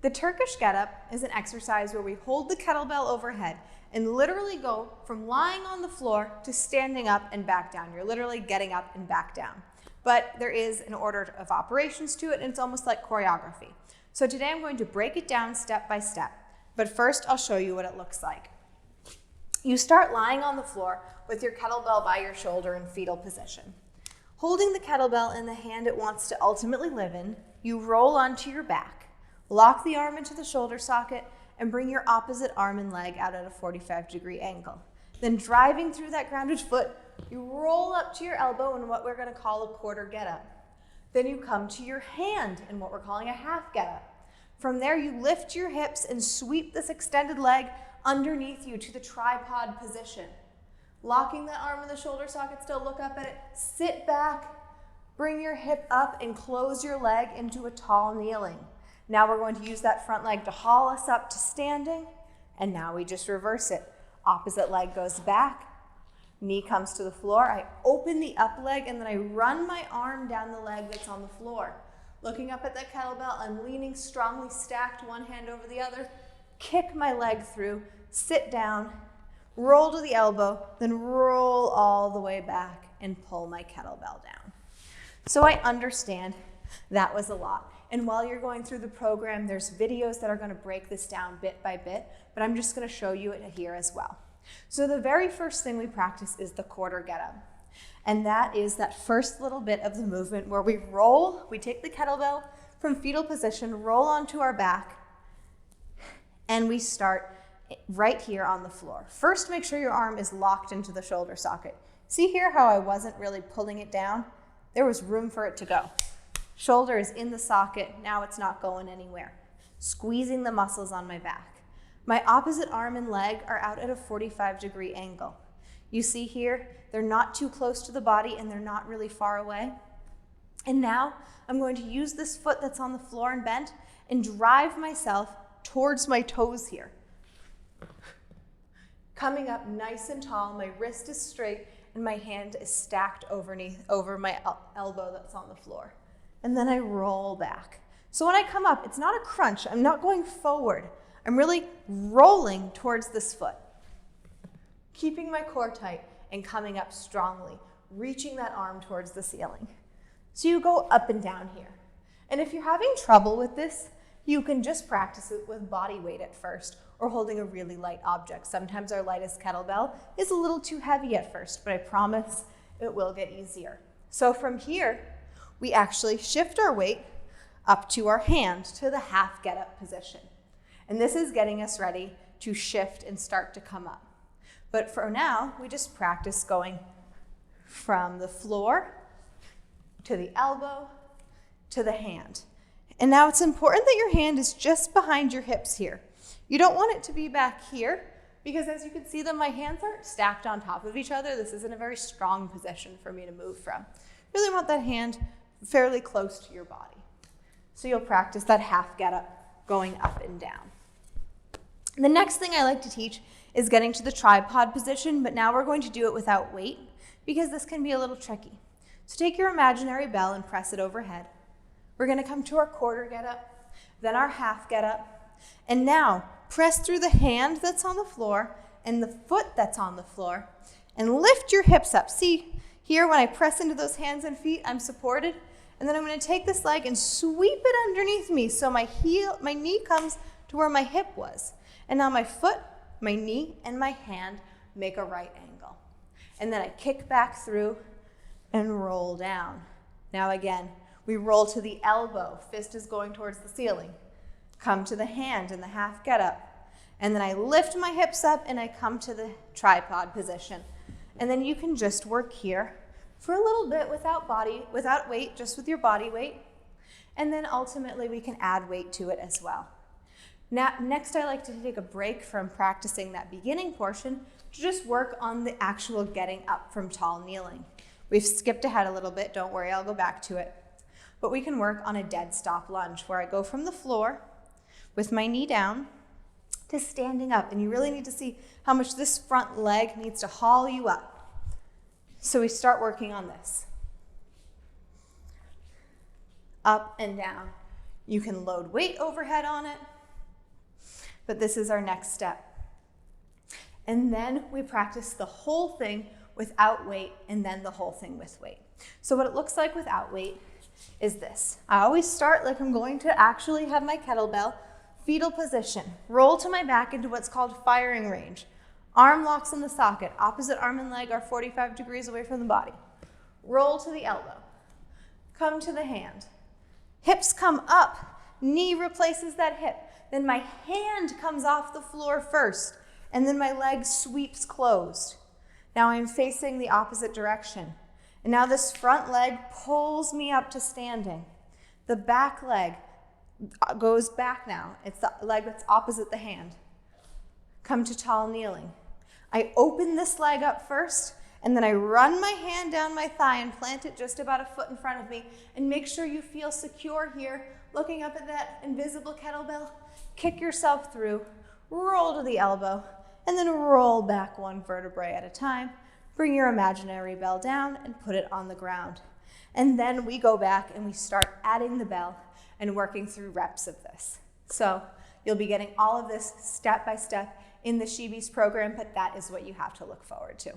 The Turkish get-up is an exercise where we hold the kettlebell overhead and literally go from lying on the floor to standing up and back down. You're literally getting up and back down. But there is an order of operations to it, and it's almost like choreography. So today I'm going to break it down step by step. But first, I'll show you what it looks like. You start lying on the floor with your kettlebell by your shoulder in fetal position. Holding the kettlebell in the hand it wants to ultimately live in, you roll onto your back. Lock the arm into the shoulder socket and bring your opposite arm and leg out at a 45-degree angle. Then driving through that grounded foot, you roll up to your elbow in what we're going to call a quarter get-up. Then you come to your hand in what we're calling a half get-up. From there, you lift your hips and sweep this extended leg underneath you to the tripod position. Locking that arm in the shoulder socket, still look up at it, sit back, bring your hip up and close your leg into a tall kneeling. Now we're going to use that front leg to haul us up to standing, and now we just reverse it. Opposite leg goes back, knee comes to the floor, I open the up leg, and then I run my arm down the leg that's on the floor. Looking up at that kettlebell, I'm leaning strongly stacked, one hand over the other, kick my leg through, sit down, roll to the elbow, then roll all the way back and pull my kettlebell down. So I understand that was a lot. And while you're going through the program, there's videos that are going to break this down bit by bit, but I'm just going to show you it here as well. So the very first thing we practice is the quarter get-up. And that is that first little bit of the movement where we roll, we take the kettlebell from fetal position, roll onto our back, and we start right here on the floor. First, make sure your arm is locked into the shoulder socket. See here how I wasn't really pulling it down? There was room for it to go. Shoulder is in the socket, now it's not going anywhere. Squeezing the muscles on my back. My opposite arm and leg are out at a 45-degree angle. You see here, they're not too close to the body and they're not really far away. And now I'm going to use this foot that's on the floor and bent and drive myself towards my toes here. Coming up nice and tall, my wrist is straight and my hand is stacked over my elbow that's on the floor. And then I roll back. So when I come up, it's not a crunch. I'm not going forward. I'm really rolling towards this foot, keeping my core tight and coming up strongly, reaching that arm towards the ceiling. So you go up and down here. And if you're having trouble with this, you can just practice it with body weight at first or holding a really light object. Sometimes our lightest kettlebell is a little too heavy at first, but I promise it will get easier. So from here, we actually shift our weight up to our hand to the half get-up position. And this is getting us ready to shift and start to come up. But for now, we just practice going from the floor to the elbow to the hand. And now it's important that your hand is just behind your hips here. You don't want it to be back here because as you can see my hands aren't stacked on top of each other. This isn't a very strong position for me to move from. Really want that hand fairly close to your body. So you'll practice that half get-up going up and down. The next thing I like to teach is getting to the tripod position, but now we're going to do it without weight because this can be a little tricky. So take your imaginary bell and press it overhead. We're going to come to our quarter get-up, then our half get-up, and now press through the hand that's on the floor and the foot that's on the floor and lift your hips up. See here when I press into those hands and feet, I'm supported. And then I'm going to take this leg and sweep it underneath me so my knee comes to where my hip was. And now my foot, my knee, and my hand make a right angle. And then I kick back through and roll down. Now again, we roll to the elbow. Fist is going towards the ceiling. Come to the hand in the half get-up. And then I lift my hips up and I come to the tripod position. And then you can just work here for a little bit without weight, just with your body weight. And then ultimately we can add weight to it as well. Now, next I like to take a break from practicing that beginning portion to just work on the actual getting up from tall kneeling. We've skipped ahead a little bit, don't worry, I'll go back to it. But we can work on a dead stop lunge where I go from the floor with my knee down to standing up. And you really need to see how much this front leg needs to haul you up. So we start working on this. Up and down. You can load weight overhead on it, but this is our next step. And then we practice the whole thing without weight and then the whole thing with weight. So what it looks like without weight is this. I always start like I'm going to actually have my kettlebell, fetal position, roll to my back into what's called firing range. Arm locks in the socket, opposite arm and leg are 45 degrees away from the body. Roll to the elbow, come to the hand. Hips come up, knee replaces that hip. Then my hand comes off the floor first, and then my leg sweeps closed. Now I'm facing the opposite direction. And now this front leg pulls me up to standing. The back leg goes back now. It's the leg that's opposite the hand. Come to tall kneeling. I open this leg up first, and then I run my hand down my thigh and plant it just about a foot in front of me. And make sure you feel secure here, looking up at that invisible kettlebell. Kick yourself through, roll to the elbow, and then roll back one vertebrae at a time. Bring your imaginary bell down and put it on the ground. And then we go back and we start adding the bell and working through reps of this. So you'll be getting all of this step by step in the She Beast program, but that is what you have to look forward to.